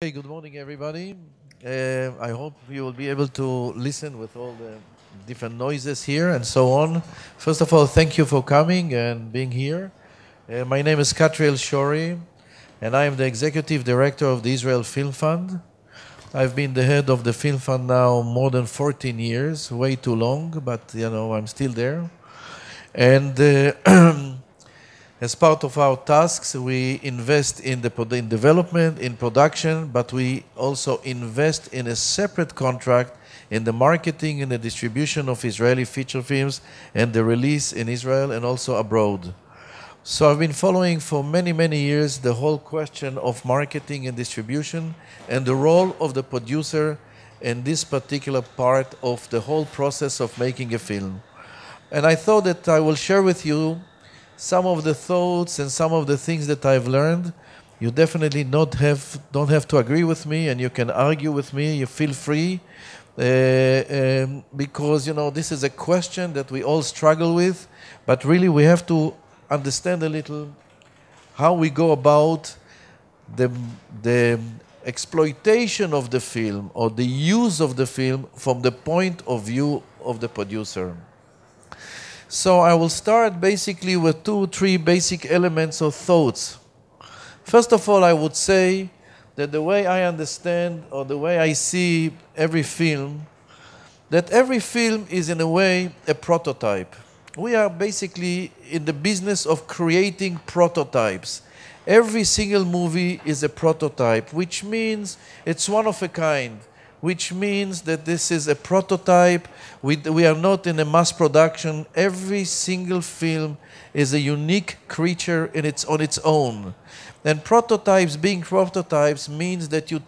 Hey, good morning, everybody. I hope you will be able to listen with all the different noises here and so on. First of all, thank you for coming and being here. My name is Katriel Schory, and I am the Executive Director of the Israel Film Fund. I've been the head of the Film Fund now more than 14 years, way too long, but I'm still there. And as part of our tasks, we invest in development, in production, but we also invest in a separate contract in the marketing and the distribution of Israeli feature films and the release in Israel and also abroad. So I've been following for many, many years the whole question of marketing and distribution and the role of the producer in this particular part of the whole process of making a film. And I thought that I will share with you some of the thoughts and some of the things that I've learned. You definitely don't have to agree with me, and you can argue with me. You feel free, because this is a question that we all struggle with. But really, we have to understand a little how we go about the exploitation of the film or the use of the film from the point of view of the producer. So I will start basically with 2 or 3 basic elements or thoughts. First of all, I would say that the way I understand or the way I see every film, that every film is in a way a prototype. We are basically in the business of creating prototypes. Every single movie is a prototype, which means it's one of a kind, which means that this is a prototype. We are not in a mass production. Every single film is a unique creature on its own. And prototypes, being prototypes, means that you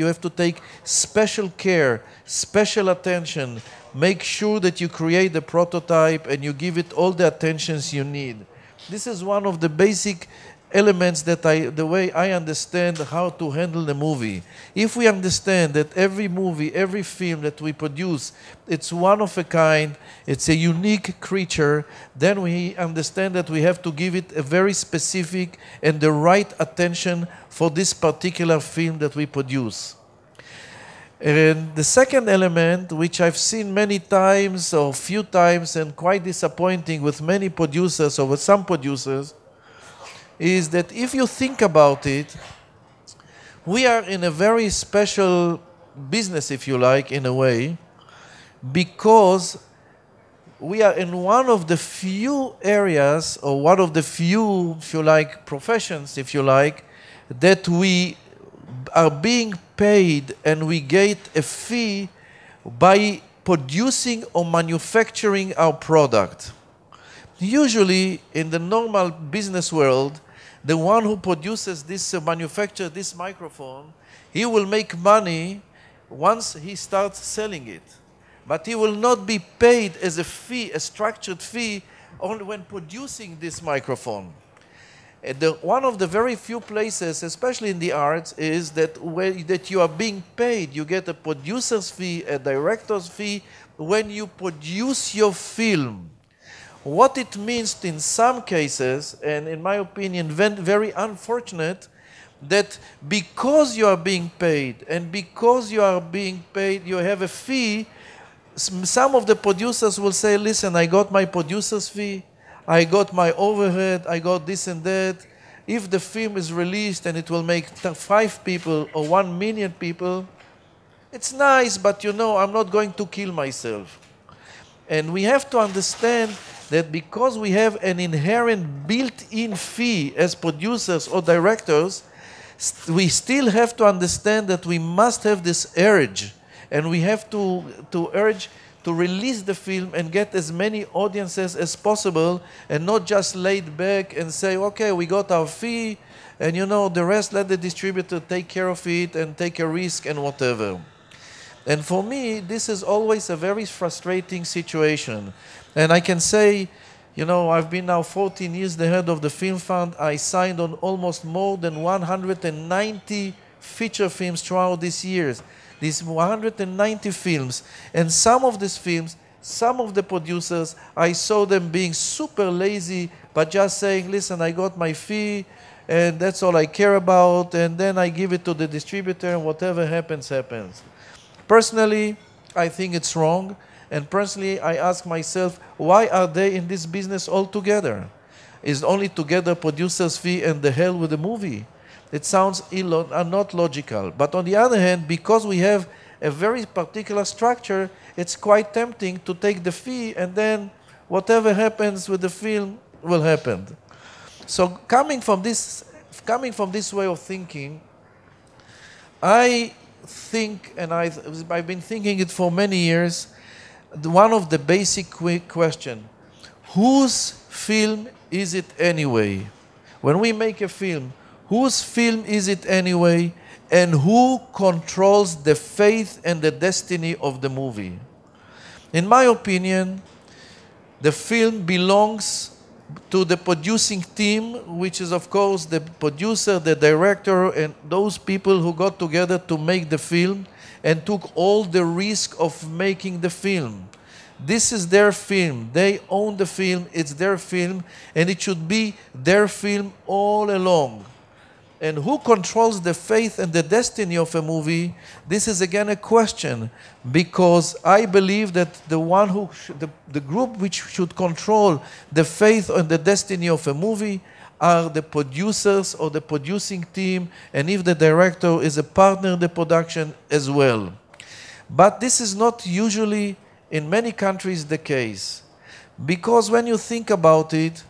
have to take special care, special attention. Make sure that you create the prototype and you give it all the attentions you need. This is one of the basic elements the way I understand how to handle the movie. If we understand that every movie, every film that we produce, it's one of a kind, it's a unique creature, then we understand that we have to give it a very specific and the right attention for this particular film that we produce. And the second element, which I've seen many times or few times and quite disappointing with many producers or with some producers, is that if you think about it, we are in a very special business, if you like, in a way, because we are in one of the few areas or one of the few, if you like, professions, if you like, that we are being paid and we get a fee by producing or manufacturing our product. Usually, in the normal business world, the one who produces this, manufactures this microphone, he will make money once he starts selling it. But he will not be paid as a fee, a structured fee, only when producing this microphone. One of the very few places, especially in the arts, is that you are being paid. You get a producer's fee, a director's fee, when you produce your film. What it means in some cases, and in my opinion, very unfortunate, that because you are being paid, and because you are being paid, you have a fee, some of the producers will say, listen, I got my producer's fee, I got my overhead, I got this and that. If the film is released and it will make 5 people or 1 million people, it's nice, but I'm not going to kill myself. And we have to understand that because we have an inherent built-in fee as producers or directors, we still have to understand that we must have this urge, and we have to urge to release the film and get as many audiences as possible, and not just laid back and say, okay, we got our fee, and the rest, let the distributor take care of it and take a risk and whatever. And for me, this is always a very frustrating situation. And I can say, I've been now 14 years the head of the Film Fund. I signed on almost more than 190 feature films throughout these years. These 190 films. And some of these films, some of the producers, I saw them being super lazy, but just saying, listen, I got my fee, and that's all I care about, and then I give it to the distributor, and whatever happens, happens. Personally, I think it's wrong, and personally, I ask myself, why are they in this business altogether? Is only to get the producer's fee and the hell with the movie? It sounds not logical. But on the other hand, because we have a very particular structure, it's quite tempting to take the fee, and then whatever happens with the film will happen. So coming from this way of thinking, I think, and I've been thinking it for many years, one of the basic quick question: whose film is it anyway? When we make a film, whose film is it anyway, and who controls the fate and the destiny of the movie? In my opinion, the film belongs to the producing team, which is of course the producer, the director, and those people who got together to make the film and took all the risk of making the film. This is their film. They own the film. It's their film, and it should be their film all along. And who controls the fate and the destiny of a movie? This is again a question, because I believe that the group which should control the fate and the destiny of a movie are the producers or the producing team, and if the director is a partner in the production as well. But this is not usually in many countries the case, because when you think about it,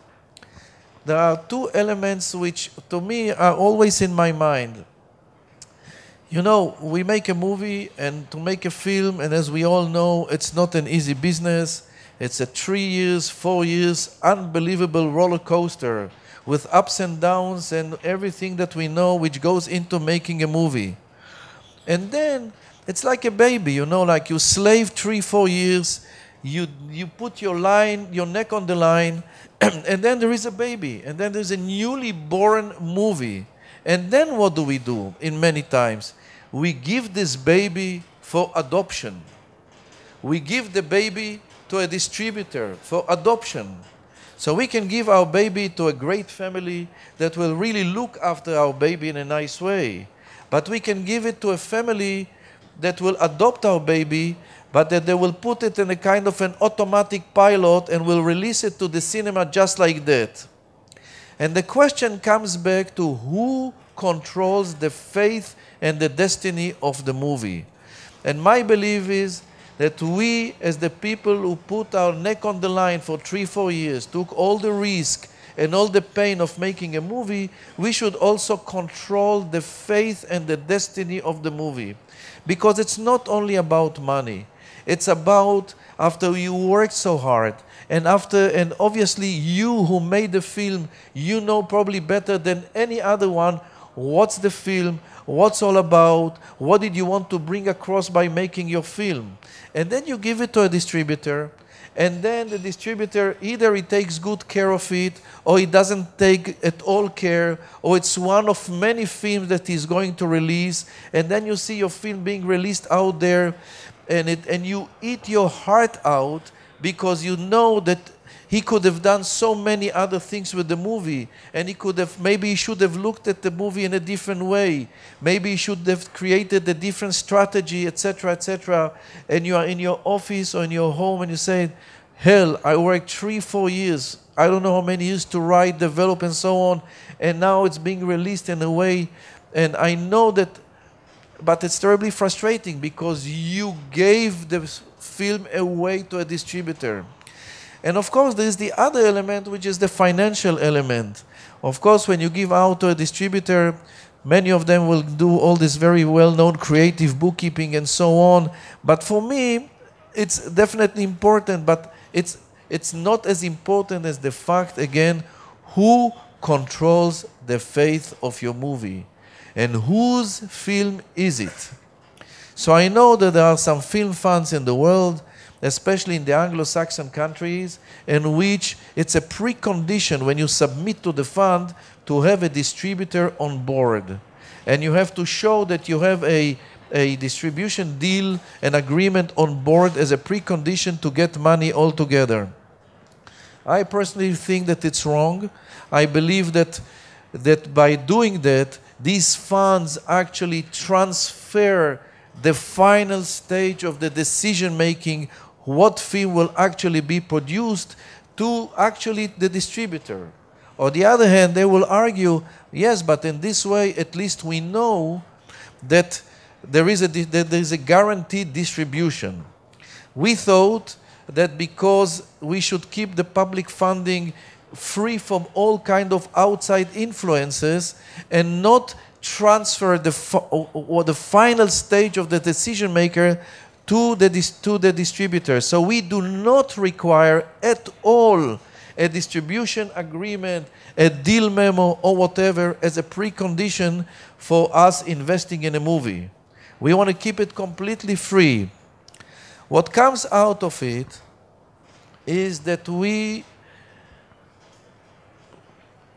there are two elements which, to me, are always in my mind. You know, we make a movie, and to make a film, and as we all know, it's not an easy business. It's a 3 years, 4 years, unbelievable roller coaster with ups and downs and everything that we know which goes into making a movie. And then it's like a baby, you know, like you slave 3, 4 years, you put your neck on the line, and then there is a baby, and then there's a newly born movie. And then what do? In many times, we give this baby for adoption. We give the baby to a distributor for adoption. So we can give our baby to a great family that will really look after our baby in a nice way. But we can give it to a family that will adopt our baby, but that they will put it in a kind of an automatic pilot and will release it to the cinema just like that. And the question comes back to who controls the fate and the destiny of the movie. And my belief is that we, as the people who put our neck on the line for 3, 4 years, took all the risk and all the pain of making a movie, we should also control the fate and the destiny of the movie. Because it's not only about money. It's about, after you worked so hard, and obviously you who made the film, you know probably better than any other one what's the film, what's all about, what did you want to bring across by making your film. And then you give it to a distributor, and then the distributor, either he takes good care of it, or he doesn't take at all care, or it's one of many films that he's going to release, and then you see your film being released out there, and you eat your heart out because you know that he could have done so many other things with the movie, and maybe he should have looked at the movie in a different way. Maybe he should have created a different strategy, etc., etc. And you are in your office or in your home and you say, hell, I worked 3, 4 years. I don't know how many years to write, develop, and so on. And now it's being released in a way. And I know that, but it's terribly frustrating because you gave the film away to a distributor. And of course, there is the other element, which is the financial element. Of course, when you give out to a distributor, many of them will do all this very well-known creative bookkeeping and so on. But for me, it's definitely important, but it's not as important as the fact, again, who controls the fate of your movie and whose film is it. So I know that there are some film funds in the world, especially in the Anglo-Saxon countries, in which it's a precondition when you submit to the fund to have a distributor on board. And you have to show that you have a distribution deal, an agreement on board as a precondition to get money altogether. I personally think that it's wrong. I believe that that by doing that, these funds actually transfer the final stage of the decision-making, what film will actually be produced, to actually the distributor. On the other hand, they will argue, yes, but in this way, at least we know that there is a guaranteed distribution. We thought that because we should keep the public funding free from all kind of outside influences and not transfer the final stage of the decision maker to the distributor. So we do not require at all a distribution agreement, a deal memo, or whatever as a precondition for us investing in a movie. We want to keep it completely free. What comes out of it is that we,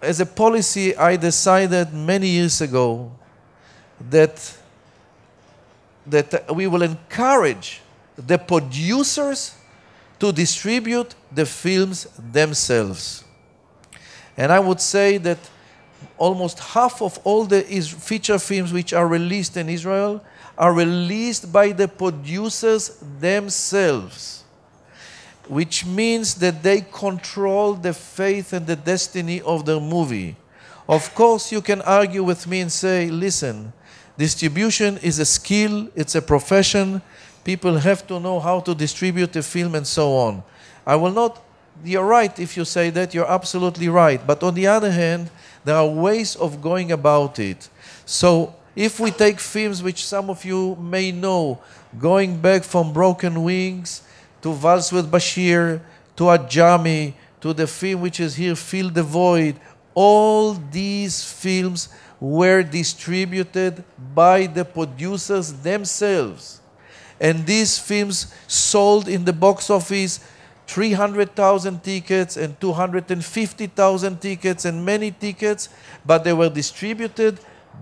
as a policy, I decided many years ago that we will encourage the producers to distribute the films themselves. And I would say that almost half of all the feature films which are released in Israel are released by the producers themselves, which means that they control the fate and the destiny of the movie. Of course, you can argue with me and say, listen, distribution is a skill, it's a profession, people have to know how to distribute a film and so on. I will not, you're right if you say that, you're absolutely right. But on the other hand, there are ways of going about it. So if we take films which some of you may know, going back from Broken Wings to Vals with Bashir, to Ajami, to the film which is here, Fill the Void, all these films were distributed by the producers themselves. And these films sold in the box office 300,000 tickets and 250,000 tickets and many tickets, but they were distributed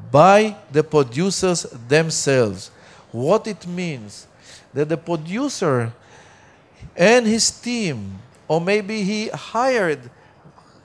by the producers themselves. What it means, that the producer and his team, or maybe he hired,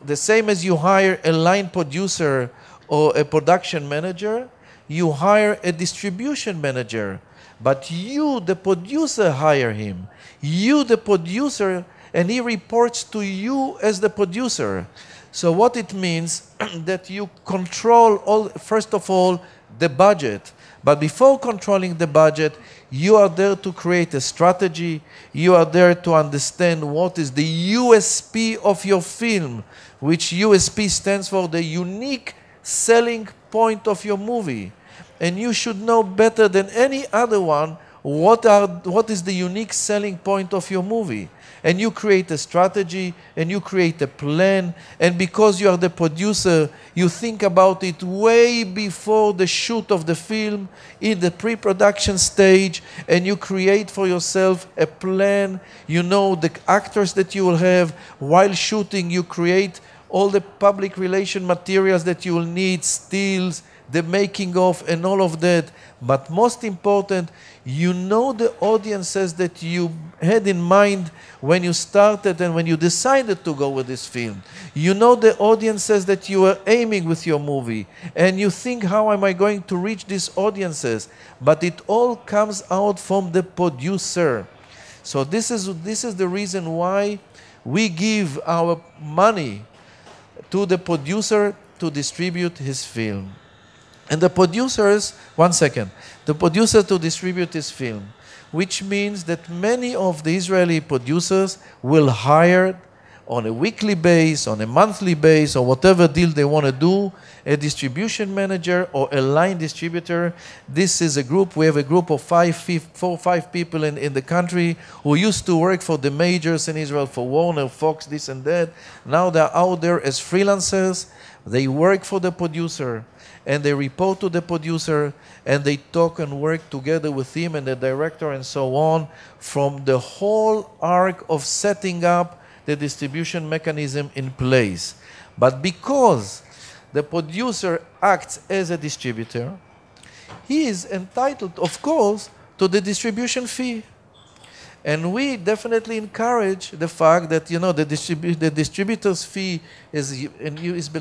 the same as you hire a line producer or a production manager, you hire a distribution manager. But you, the producer, hire him. You, the producer, and he reports to you as the producer. So what it means that you control, first of all, the budget. But before controlling the budget, you are there to create a strategy. You are there to understand what is the USP of your film, which USP stands for the unique selling point of your movie. And you should know better than any other one what is the unique selling point of your movie. And you create a strategy, and you create a plan, and because you are the producer, you think about it way before the shoot of the film, in the pre-production stage, and you create for yourself a plan. You know the actors that you will have. While shooting, you create all the public relation materials that you will need, stills, the making of, and all of that. But most important, you know the audiences that you had in mind when you started and when you decided to go with this film. You know the audiences that you were aiming with your movie. And you think, how am I going to reach these audiences? But it all comes out from the producer. So this is the reason why we give our money to the producer to distribute his film. And the producers, the producer to distribute his film, which means that many of the Israeli producers will hire on a weekly base, on a monthly base, or whatever deal they want to do, a distribution manager or a line distributor. This is a group, we have a group of 4 or 5 people in the country who used to work for the majors in Israel, for Warner, Fox, this and that. Now they're out there as freelancers. They work for the producer, and they report to the producer, and they talk and work together with him and the director and so on, from the whole arc of setting up the distribution mechanism in place. But because the producer acts as a distributor, he is entitled, of course, to the distribution fee. And we definitely encourage the fact that, you know, the distributor's fee is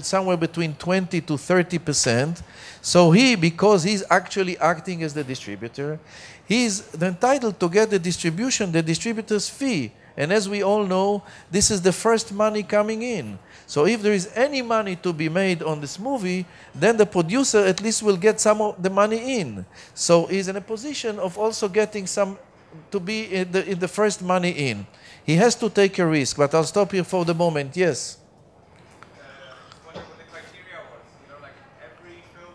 somewhere between 20 to 30%. So because he's actually acting as the distributor, he's entitled to get the distributor's fee. And as we all know, this is the first money coming in. So if there is any money to be made on this movie, then the producer at least will get some of the money in. So he's in a position of also getting some, to be in the first money in. He has to take a risk, but I'll stop here for the moment. Yes? What the criteria was, you know, like every film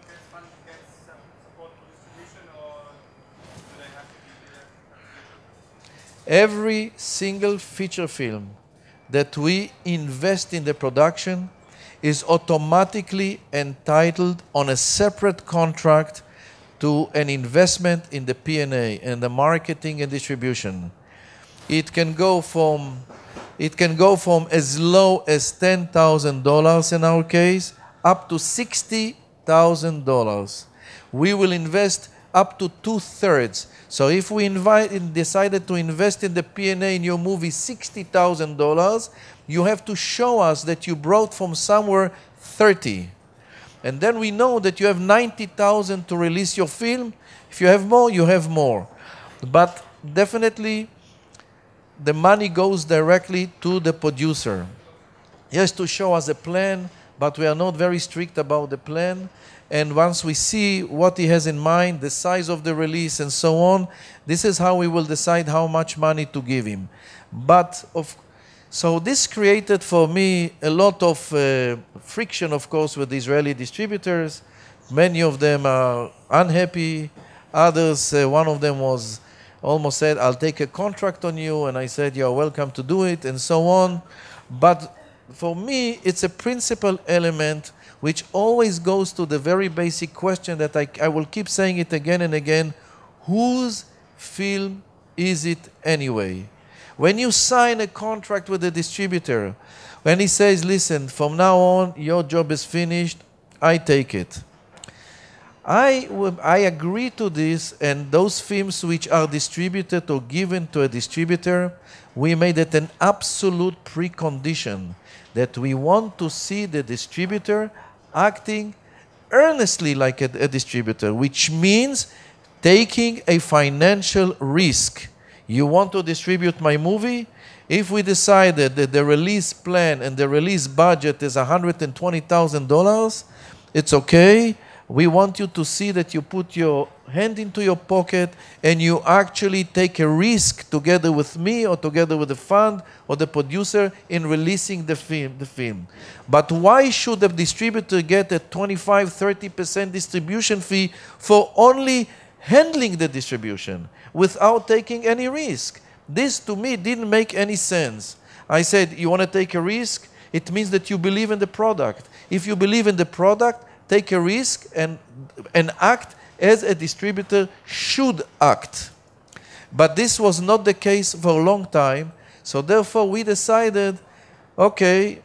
gets support for distribution, or do they have to be Every single feature film that we invest in the production is automatically entitled on a separate contract to an investment in the P&A and the marketing and distribution. It can go from as low as $10,000 in our case up to $60,000. We will invest up to 2/3. So if we decided to invest in the P&A in your movie $60,000, you have to show us that you brought from somewhere 30. And then we know that you have 90,000 to release your film. If you have more, you have more. But definitely, the money goes directly to the producer. He has to show us a plan, but we are not very strict about the plan. And once we see what he has in mind, the size of the release and so on, this is how we will decide how much money to give him. So this created for me a lot of friction, of course, with the Israeli distributors. Many of them are unhappy. Others, one of them was almost said, I'll take a contract on you. And I said, you're welcome to do it, and so on. But for me, it's a principal element which always goes to the very basic question that I will keep saying it again and again. Whose film is it anyway? When you sign a contract with the distributor, when he says, listen, from now on, your job is finished, I take it. I agree to this, and those films which are distributed or given to a distributor, we made it an absolute precondition that we want to see the distributor acting earnestly like a distributor, which means taking a financial risk. You want to distribute my movie? If we decided that the release plan and the release budget is $120,000, it's okay. We want you to see that you put your hand into your pocket and you actually take a risk together with me or together with the fund or the producer in releasing the film. But why should the distributor get a 25-30% distribution fee for only handling the distribution without taking any risk? This to me didn't make any sense. I said, you want to take a risk? It means that you believe in the product. If you believe in the product, take a risk and act as a distributor should act. But this was not the case for a long time. So therefore we decided, okay,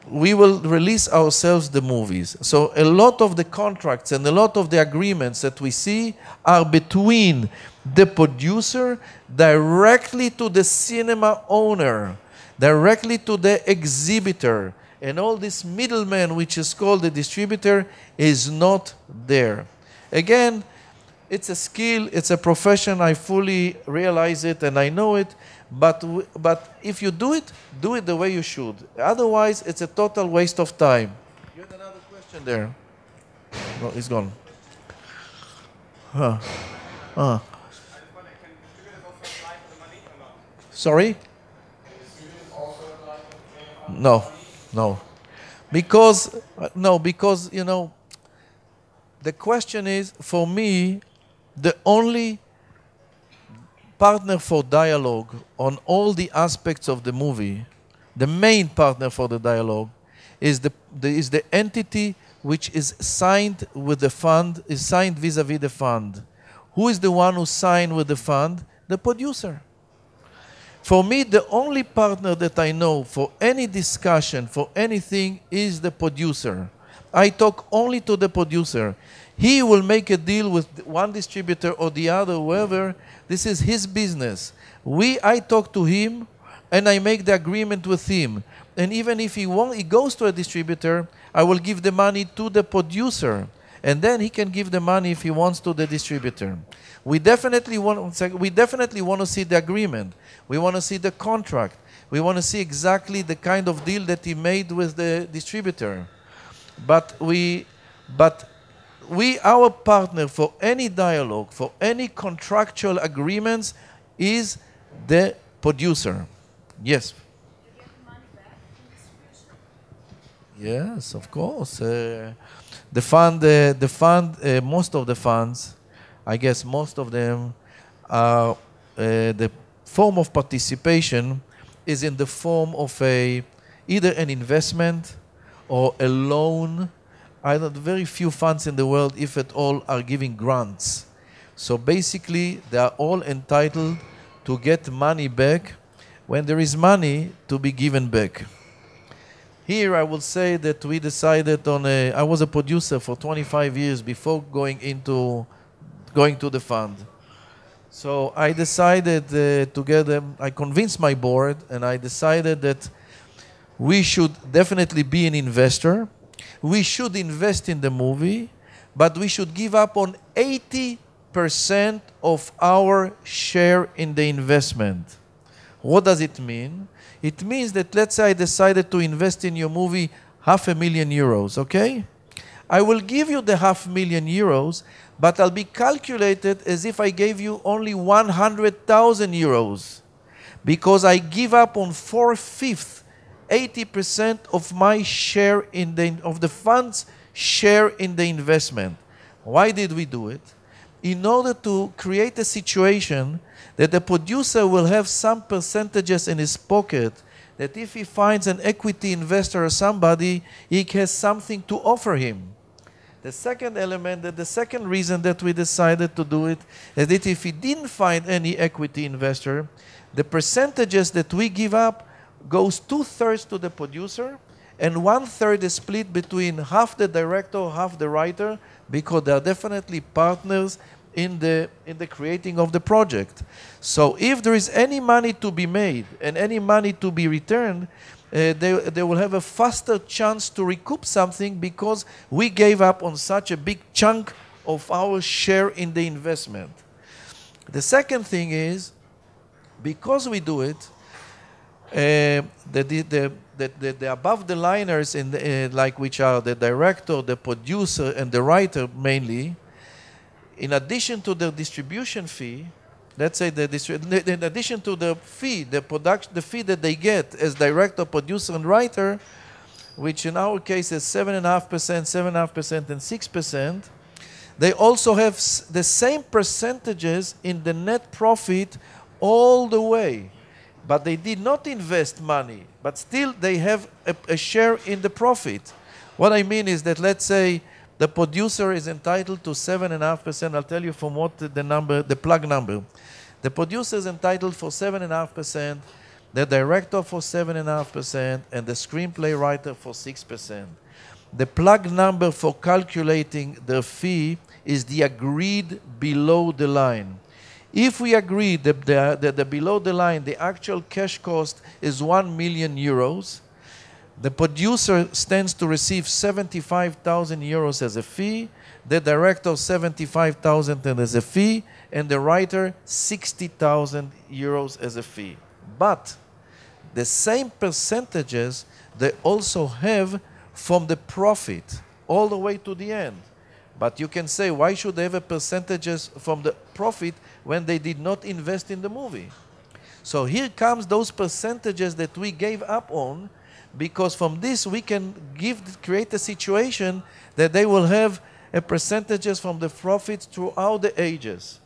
we will release ourselves the movies. So a lot of the contracts and a lot of the agreements that we see are between the producer directly to the cinema owner, directly to the exhibitor. And all this middleman, which is called the distributor, is not there. Again, it's a skill, it's a profession. I fully realize it and I know it. But if you do it the way you should. Otherwise, it's a total waste of time. You had another question there. No, it's gone. Sorry? No. Because, you know, the question is, for me, the only partner for dialogue on all the aspects of the movie, the main partner for the dialogue, is the entity which is signed with the fund, is signed vis-a-vis the fund. Who is the one who signed with the fund? The producer. For me, the only partner that I know for any discussion, for anything, is the producer. I talk only to the producer. He will make a deal with one distributor or the other, whoever. This is his business. I talk to him and I make the agreement with him. And even if he goes to a distributor, I will give the money to the producer. And then he can give the money if he wants to the distributor. We definitely want to see the agreement. We want to see the contract. We want to see exactly the kind of deal that he made with the distributor. But our partner for any dialogue, for any contractual agreements, is the producer. Yes? You get the money back from distribution? Yes, of course. Most of the funds, I guess most of them, are the form of participation is in the form of either an investment or a loan. Very few funds in the world, if at all, are giving grants. So basically, they are all entitled to get money back when there is money to be given back. Here, I will say that we decided on I was a producer for 25 years before going to the fund. So I decided I convinced my board, and I decided that we should definitely be an investor. We should invest in the movie, but we should give up on 80% of our share in the investment. What does it mean? It means that, let's say I decided to invest in your movie €500,000, okay? I will give you the €500,000, but I'll be calculated as if I gave you only €100,000, because I give up on 4/5, 80% of my share of the fund's share in the investment. Why did we do it? In order to create a situation that the producer will have some percentages in his pocket, that if he finds an equity investor or somebody, he has something to offer him. The second element, the second reason that we decided to do it, is that if he didn't find any equity investor, the percentages that we give up goes 2/3 to the producer, and 1/3 is split between half the director, half the writer, because they are definitely partners in the creating of the project. So if there is any money to be made and any money to be returned, they will have a faster chance to recoup something, because we gave up on such a big chunk of our share in the investment. The second thing is, because we do it, the above the liners like which are the director, the producer, and the writer mainly, in addition to the distribution fee, let's say in addition to the fee, the fee that they get as director, producer, and writer, which in our case is 7.5%, 7.5%, and 6%, they also have the same percentages in the net profit all the way. But they did not invest money, but still they have a share in the profit. What I mean is that, let's say the producer is entitled to 7.5%. I'll tell you from what the plug number. The producer is entitled for 7.5%, the director for 7.5%, and the screenplay writer for 6%. The plug number for calculating the fee is the agreed below the line. If we agree that the below the line, the actual cash cost is €1,000,000, the producer stands to receive €75,000 as a fee, the director €75,000 as a fee, and the writer €60,000 as a fee. But the same percentages they also have from the profit all the way to the end. But you can say, why should they have a percentages from the profit when they did not invest in the movie? So here comes those percentages that we gave up on, because from this we can create a situation that they will have a percentages from the profits throughout the ages.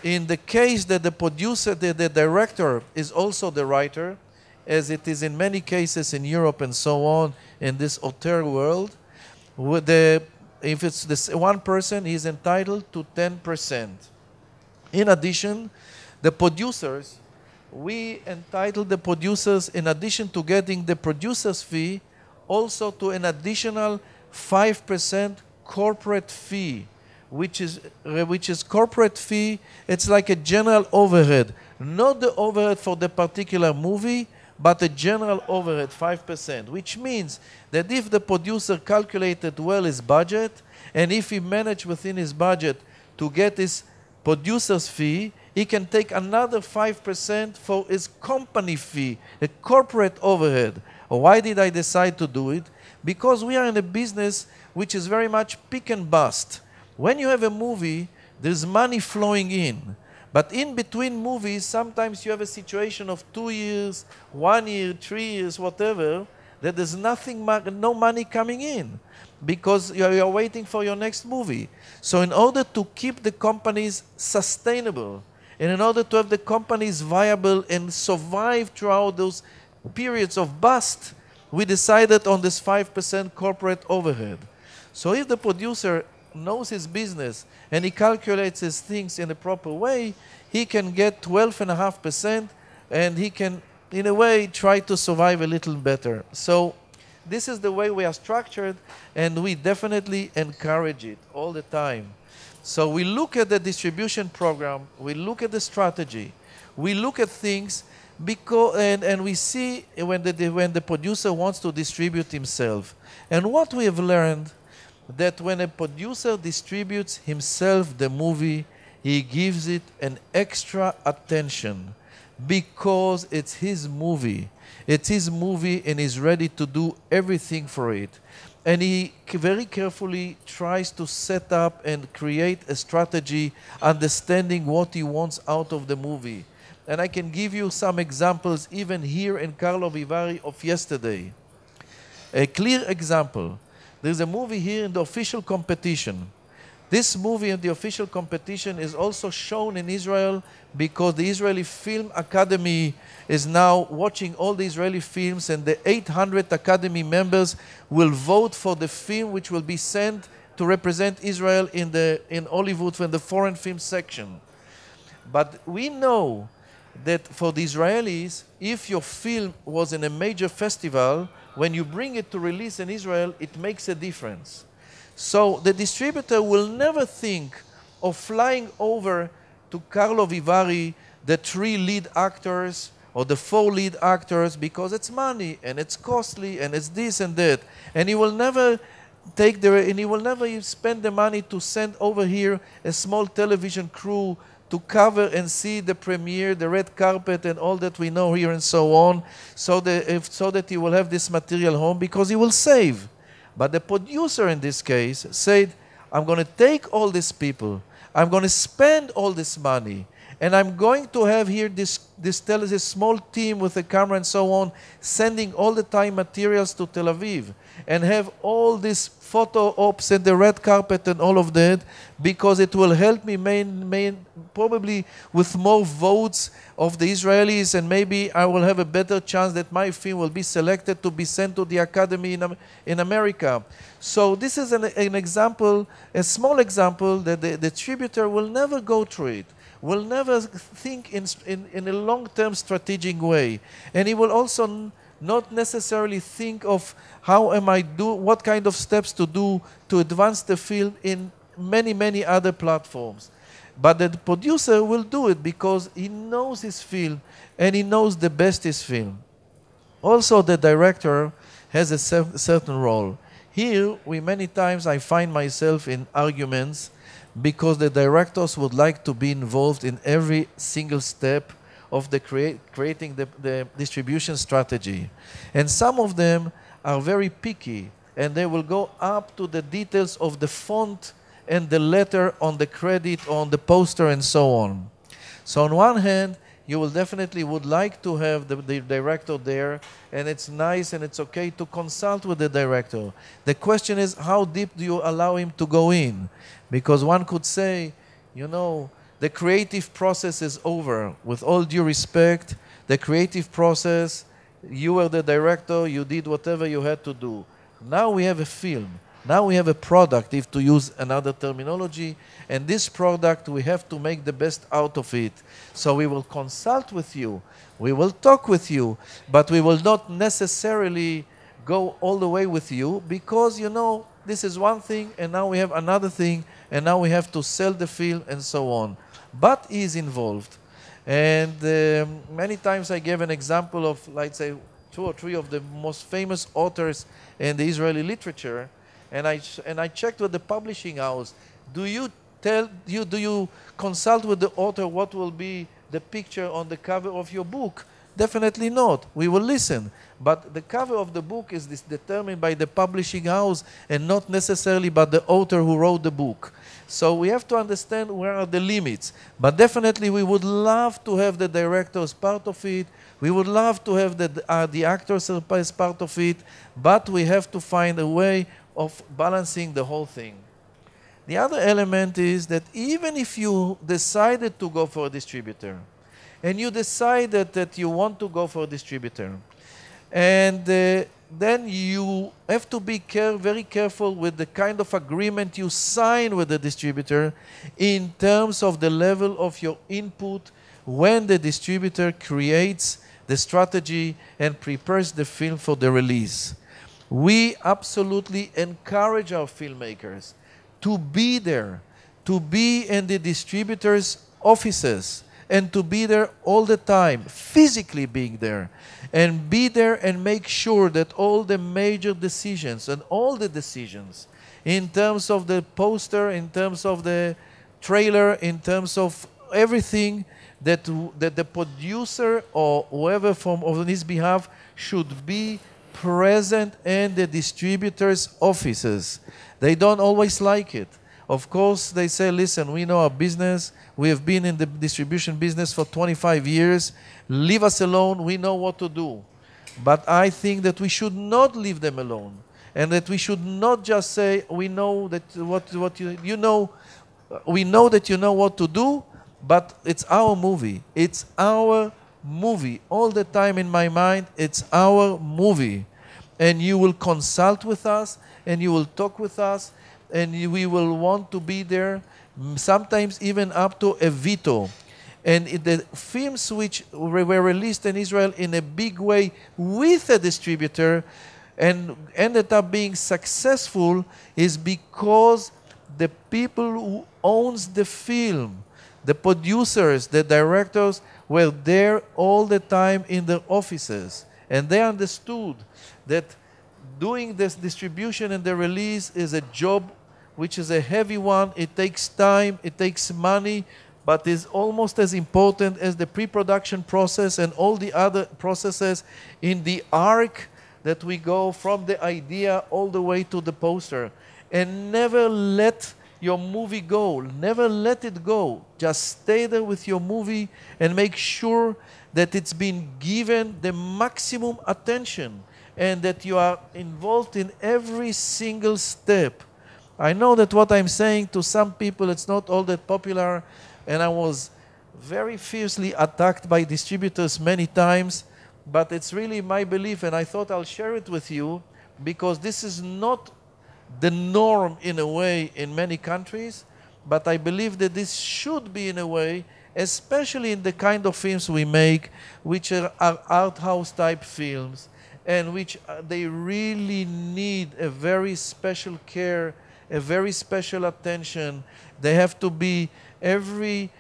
In the case that the producer, the director is also the writer, as it is in many cases in Europe and so on, in this auteur world, if it's this one person, he is entitled to 10%. In addition, the producers, we entitle the producers, in addition to getting the producer's fee, also to an additional 5% corporate fee, which is corporate fee. It's like a general overhead, not the overhead for the particular movie, but a general overhead, 5%, which means that if the producer calculated well his budget, and if he managed within his budget to get his producer's fee, he can take another 5% for his company fee, a corporate overhead. Why did I decide to do it? Because we are in a business which is very much pick and bust. When you have a movie, there's money flowing in. But in between movies, sometimes you have a situation of 2 years, 1 year, 3 years, whatever, that there's no money coming in because you're waiting for your next movie. So in order to keep the companies sustainable, and in order to have the companies viable and survive throughout those periods of bust, we decided on this 5% corporate overhead. So if the producer knows his business and he calculates his things in a proper way, he can get 12.5% and he can, in a way, try to survive a little better. So this is the way we are structured, and we definitely encourage it all the time. So we look at the distribution program, we look at the strategy, we look at things because, and we see when the producer wants to distribute himself. And what we have learned, that when a producer distributes himself the movie, he gives it an extra attention because it's his movie. It's his movie and he's ready to do everything for it. And he very carefully tries to set up and create a strategy, understanding what he wants out of the movie. And I can give you some examples even here in Carlo Vivari of yesterday. A clear example. There's a movie here in the official competition. This movie in the official competition is also shown in Israel because the Israeli Film Academy is now watching all the Israeli films, and the 800 Academy members will vote for the film which will be sent to represent Israel in Hollywood in the foreign film section. But we know that for the Israelis, if your film was in a major festival, when you bring it to release in Israel, it makes a difference. So the distributor will never think of flying over to Carlo Vivari the 3 lead actors or the 4 lead actors because it's money and it's costly and it's this and that. And he will never spend the money to send over here a small television crew to cover and see the premiere, the red carpet, and all that we know here and so on, so that he will have this material home because he will save. But the producer in this case said, I'm going to take all these people, I'm going to spend all this money, and I'm going to have here this small team with a camera and so on, sending all the time materials to Tel Aviv, and have all these photo ops and the red carpet and all of that, because it will help me probably with more votes of the Israelis, and maybe I will have a better chance that my film will be selected to be sent to the Academy in America. So this is an example, a small example, that the distributor will never go through it, will never think in a long-term strategic way. And he will also not necessarily think of what kind of steps to do to advance the film in many, many other platforms. But the producer will do it because he knows his film and he knows the best his film. Also, the director has a certain role. Here, many times I find myself in arguments because the directors would like to be involved in every single step of the creating the distribution strategy. And some of them are very picky, and they will go up to the details of the font and the letter on the credit, on the poster, and so on. So on one hand, you will definitely would like to have the director there, and it's nice and it's okay to consult with the director. The question is, how deep do you allow him to go in? Because one could say, you know, the creative process is over. With all due respect, the creative process, you were the director, you did whatever you had to do. Now we have a film. Now we have a product, if to use another terminology, and this product, we have to make the best out of it. So we will consult with you, we will talk with you, but we will not necessarily go all the way with you because, you know, this is one thing, and now we have another thing, and now we have to sell the film and so on. But he is involved. And many times I gave an example of, let's say, 2 or 3 of the most famous authors in the Israeli literature, and I checked with the publishing house. Do you consult with the author what will be the picture on the cover of your book? Definitely not. We will listen. But the cover of the book is determined by the publishing house and not necessarily by the author who wrote the book. So we have to understand where are the limits. But definitely we would love to have the director as part of it. We would love to have the actors as part of it. But we have to find a way of balancing the whole thing. The other element is that even if you decided to go for a distributor, and you decided that you want to go for a distributor, and then you have to be very careful with the kind of agreement you sign with the distributor in terms of the level of your input when the distributor creates the strategy and prepares the film for the release. We absolutely encourage our filmmakers to be there, to be in the distributors' offices, and to be there all the time, physically being there, and be there and make sure that all the major decisions and all the decisions in terms of the poster, in terms of the trailer, in terms of everything that the producer or whoever on his behalf should be present in the distributors' offices. They don't always like it. Of course, they say, listen, we know our business. We have been in the distribution business for 25 years. Leave us alone. We know what to do. But I think that we should not leave them alone. And that we should not just say, we know that you know, we know that you know what to do, but it's our movie. It's our movie. All the time in my mind, it's our movie. And you will consult with us, and you will talk with us, and we will want to be there, sometimes even up to a veto. And the films which were released in Israel in a big way with a distributor and ended up being successful is because the people who owns the film, the producers, the directors, were there all the time in their offices. And they understood that doing this distribution and the release is a job which is a heavy one. It takes time, it takes money, but is almost as important as the pre-production process and all the other processes in the arc that we go from the idea all the way to the poster. And never let your movie go. Never let it go. Just stay there with your movie and make sure that it's been given the maximum attention and that you are involved in every single step. I know that what I'm saying to some people, it's not all that popular, and I was very fiercely attacked by distributors many times, but it's really my belief, and I thought I'll share it with you, because this is not the norm in a way in many countries, but I believe that this should be in a way, especially in the kind of films we make, which are art house type films, and which they really need a very special care, a very special attention. They have to be, every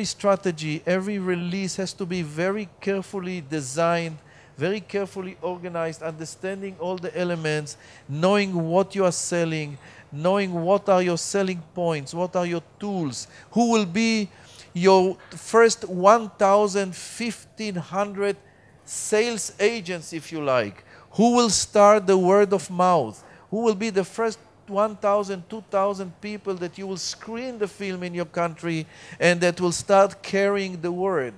strategy, every release has to be very carefully designed, very carefully organized, understanding all the elements, knowing what you are selling, knowing what are your selling points, what are your tools, who will be your first 1,000, 1,500 sales agents, if you like, who will start the word of mouth, who will be the first 1,000, 2,000 people that you will screen the film in your country and that will start carrying the word.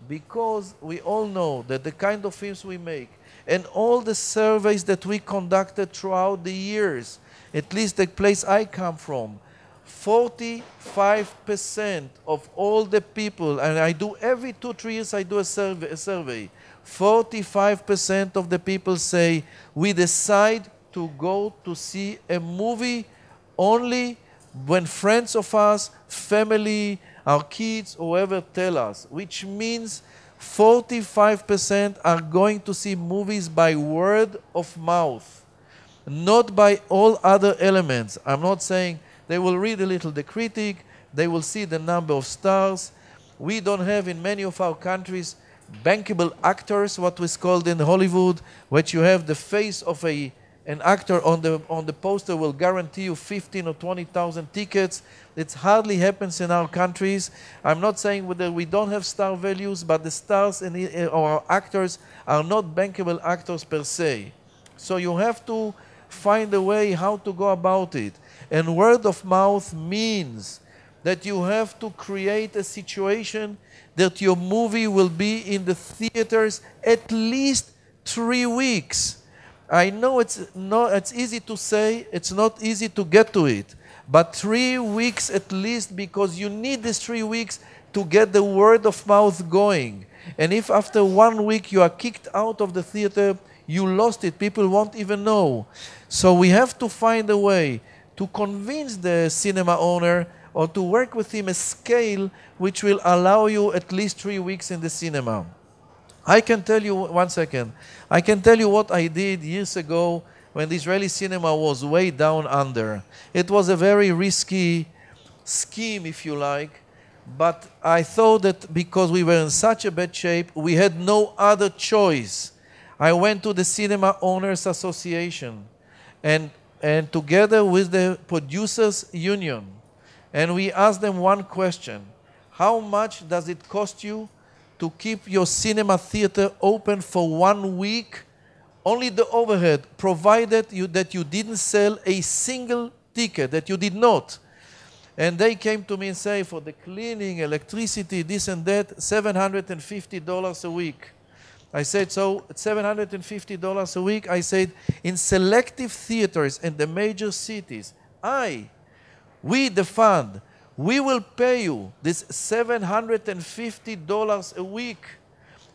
Because we all know that the kind of films we make and all the surveys that we conducted throughout the years, at least the place I come from, 45% of all the people, and I do every 2-3 years I do a survey, 45% of the people say we decide to go to see a movie only when friends of us, family, our kids, whoever tell us, which means 45% are going to see movies by word of mouth. not by all other elements. I'm not saying they will read a little the critic, they will see the number of stars. We don't have in many of our countries bankable actors, what was called in Hollywood, which you have the face of an actor on the poster will guarantee you 15 or 20,000 tickets. It hardly happens in our countries. I'm not saying whether we don't have star values, but the stars or our actors are not bankable actors per se. So you have to find a way how to go about it. And word of mouth means that you have to create a situation that your movie will be in the theaters at least 3 weeks. I know it's easy to say, it's not easy to get to it, but 3 weeks at least, because you need these 3 weeks to get the word of mouth going. And if after 1 week you are kicked out of the theater, you lost it, people won't even know. So we have to find a way to convince the cinema owner or to work with him a scale which will allow you at least 3 weeks in the cinema. I can tell you, 1 second, I can tell you what I did years ago when the Israeli cinema was way down under. It was a very risky scheme, if you like, but I thought that because we were in such a bad shape, we had no other choice. I went to the Cinema Owners Association and together with the Producers Union, and we asked them one question: how much does it cost you to keep your cinema theater open for 1 week? Only the overhead, provided that you didn't sell a single ticket, that you did not. And they came to me and say, for the cleaning, electricity, this and that, $750 a week. I said, so $750 a week? I said, in selective theaters in the major cities, we, the fund, we will pay you this $750 a week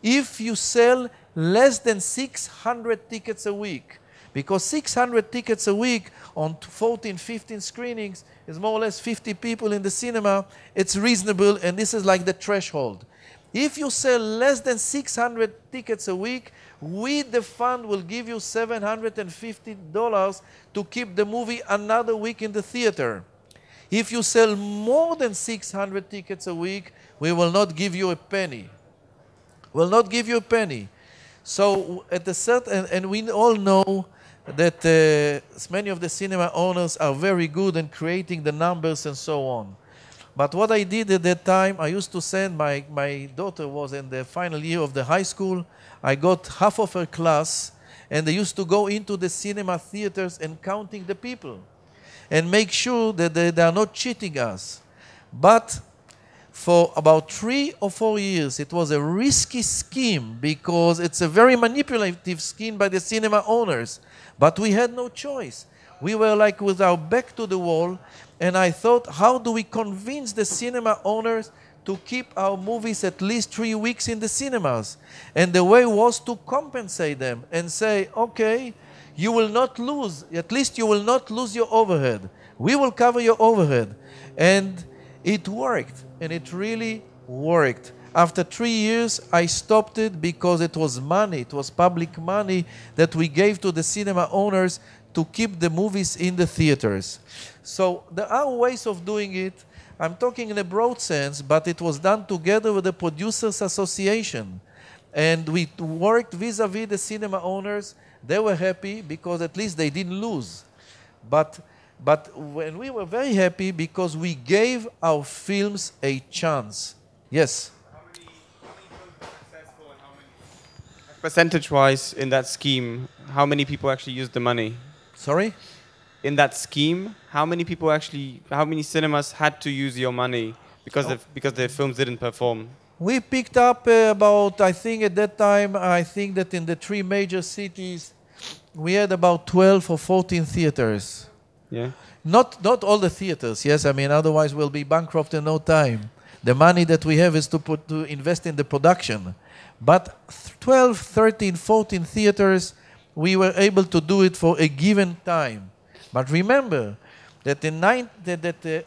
if you sell less than 600 tickets a week. Because 600 tickets a week on 14, 15 screenings is more or less 50 people in the cinema. It's reasonable, and this is like the threshold. If you sell less than 600 tickets a week, we, the fund, will give you $750 to keep the movie another week in the theater. If you sell more than 600 tickets a week, we will not give you a penny. Will not give you a penny. So at a certain, and we all know that many of the cinema owners are very good in creating the numbers and so on. But what I did at that time, I used to send, my daughter was in the final year of the high school. I got half of her class, and they used to go into the cinema theaters and counting the people and make sure that they are not cheating us. But for about 3 or 4 years, it was a risky scheme because it's a very manipulative scheme by the cinema owners. But we had no choice. We were like with our back to the wall, and I thought, how do we convince the cinema owners to keep our movies at least 3 weeks in the cinemas? And the way was to compensate them and say, okay, you will not lose, at least you will not lose your overhead. We will cover your overhead. And it worked, and it really worked. After 3 years, I stopped it because it was money, it was public money that we gave to the cinema owners to keep the movies in the theaters. So there are ways of doing it. I'm talking in a broad sense, but it was done together with the Producers Association. And we worked vis-a-vis the cinema owners. They were happy because at least they didn't lose. But when we were very happy because we gave our films a chance. Yes? How many films were successful and how many? Percentage-wise, in that scheme, how many people actually used the money? Sorry? In that scheme, how many cinemas had to use your money because their films didn't perform? We picked up about, I think at that time, I think that in the 3 major cities, we had about 12 or 14 theaters. Yeah. Not all the theaters, yes. I mean, otherwise we'll be bankrupt in no time. The money that we have is to invest in the production. But 12, 13, 14 theaters, we were able to do it for a given time. But remember that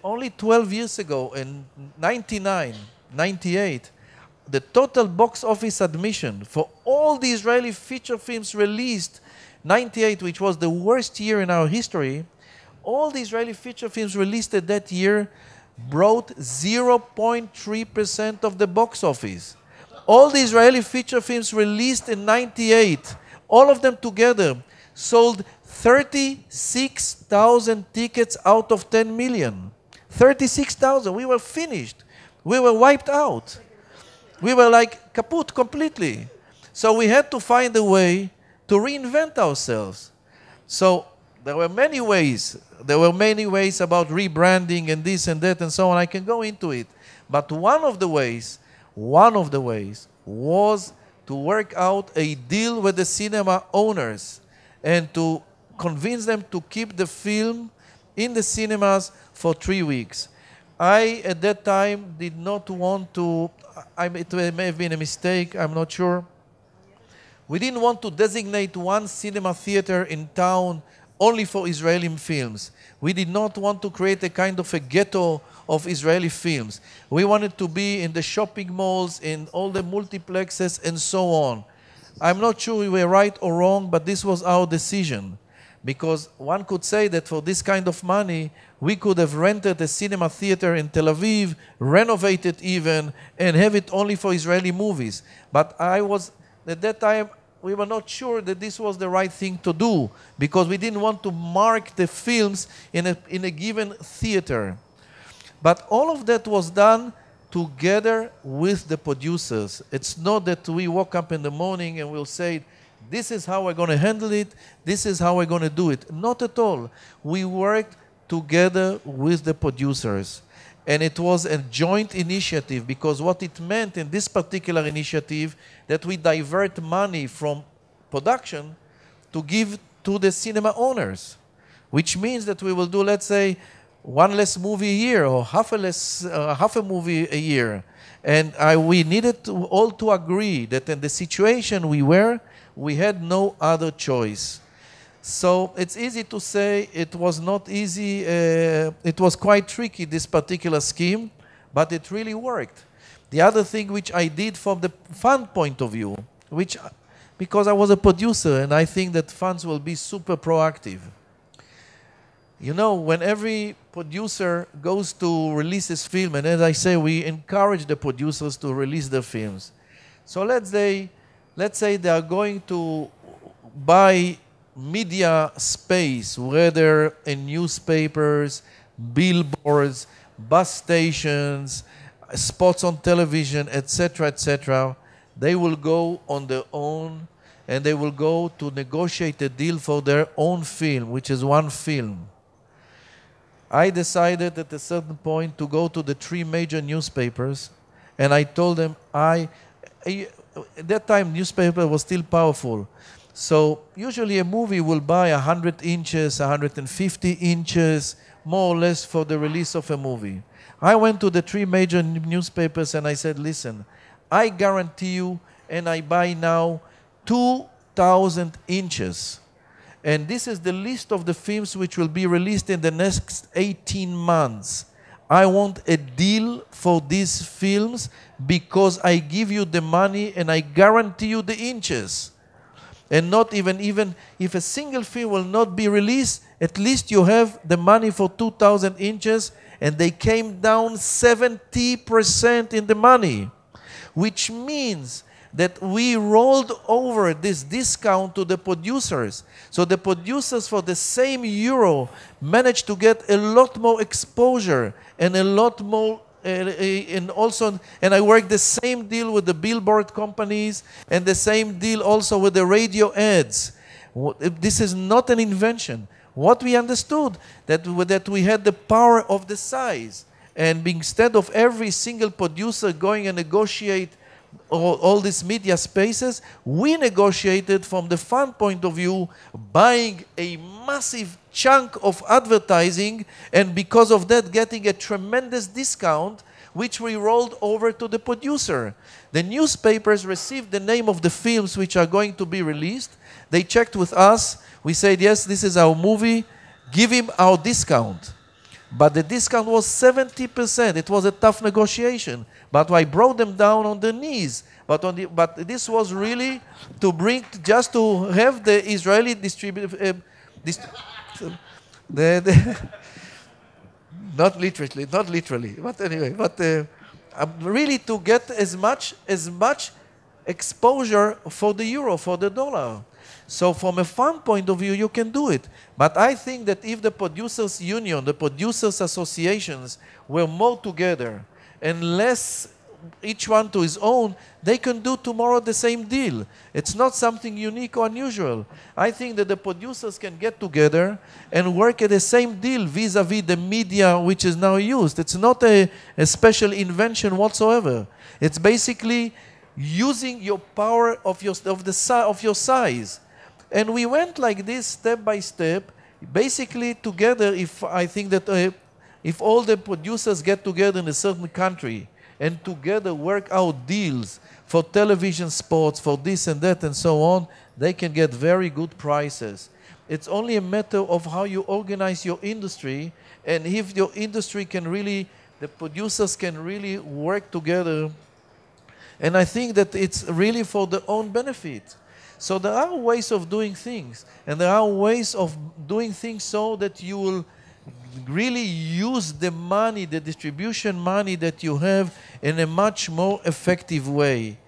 only 12 years ago, in 99, 98, the total box office admission for all the Israeli feature films released 98, which was the worst year in our history, all the Israeli feature films released that year brought 0.3% of the box office. All the Israeli feature films released in 98, all of them together, sold 36,000 tickets out of 10 million. 36,000. We were finished. We were wiped out. We were like kaput completely. So we had to find a way to reinvent ourselves. So there were many ways. There were many ways about rebranding and this and that and so on. I can go into it. But one of the ways was to work out a deal with the cinema owners and to convince them to keep the film in the cinemas for 3 weeks. I, at that time, did not want to, it may have been a mistake, I'm not sure. We didn't want to designate one cinema theater in town only for Israeli films. We did not want to create a kind of a ghetto of Israeli films. We wanted to be in the shopping malls, in all the multiplexes, and so on. I'm not sure we were right or wrong, but this was our decision. Because one could say that for this kind of money, we could have rented a cinema theater in Tel Aviv, renovate it even, and have it only for Israeli movies. But at that time, we were not sure that this was the right thing to do, because we didn't want to mark the films in a given theater. But all of that was done together with the producers. It's not that we woke up in the morning and we'll say, this is how we're going to handle it, this is how we're going to do it. Not at all. We worked together with the producers. And it was a joint initiative, because what it meant in this particular initiative, that we divert money from production to give to the cinema owners, which means that we will do, let's say, one less movie a year or half a movie a year. And we needed all to agree that in the situation we were, we had no other choice. So it's easy to say it was not easy. It was quite tricky, this particular scheme, but it really worked. The other thing which I did from the fund point of view, because I was a producer and I think that funds will be super proactive. You know, when every producer goes to release his film, and as I say, we encourage the producers to release their films. So let's say they are going to buy media space, whether in newspapers, billboards, bus stations, spots on television, etc., etc. They will go on their own, and they will go to negotiate a deal for their own film, which is one film. I decided at a certain point to go to the 3 major newspapers, and I told them at that time newspaper was still powerful. So usually a movie will buy 100 inches, 150 inches, more or less for the release of a movie. I went to the 3 major newspapers and I said, listen, I guarantee you, and I buy now 2,000 inches. And this is the list of the films which will be released in the next 18 months. I want a deal for these films because I give you the money and I guarantee you the inches. And not even if a single film will not be released, at least you have the money for 2,000 inches, and they came down 70% in the money, which means that we rolled over this discount to the producers. So the producers for the same euro managed to get a lot more exposure and a lot more and I worked the same deal with the billboard companies and the same deal also with the radio ads. This is not an invention. What we understood, that we had the power of the size. And instead of every single producer going and negotiate all these media spaces, we negotiated from the fund point of view, buying a massive chunk of advertising, and because of that getting a tremendous discount, which we rolled over to the producer. The newspapers received the name of the films which are going to be released. They checked with us. We said, yes, this is our movie. Give him our discount. but the discount was 70%. It was a tough negotiation, but I brought them down on the knees. But this was really to bring, just to have the Israeli distributor, not literally, but anyway, really to get as much exposure for the euro, for the dollar. So from a fund point of view, you can do it. But I think that if the producers' union, the producers' associations were more together and less each one to his own, they can do tomorrow the same deal. It's not something unique or unusual. I think that the producers can get together and work at the same deal vis-a-vis the media which is now used. It's not a special invention whatsoever. It's basically using your power of your size. And we went like this step by step, basically together. I think that if all the producers get together in a certain country and together work out deals for television spots, for this and that and so on, they can get very good prices. It's only a matter of how you organize your industry, and if your industry can really, the producers can really work together. And I think that it's really for their own benefit. So there are ways of doing things, and there are ways of doing things so that you will really use the money, the distribution money that you have, in a much more effective way.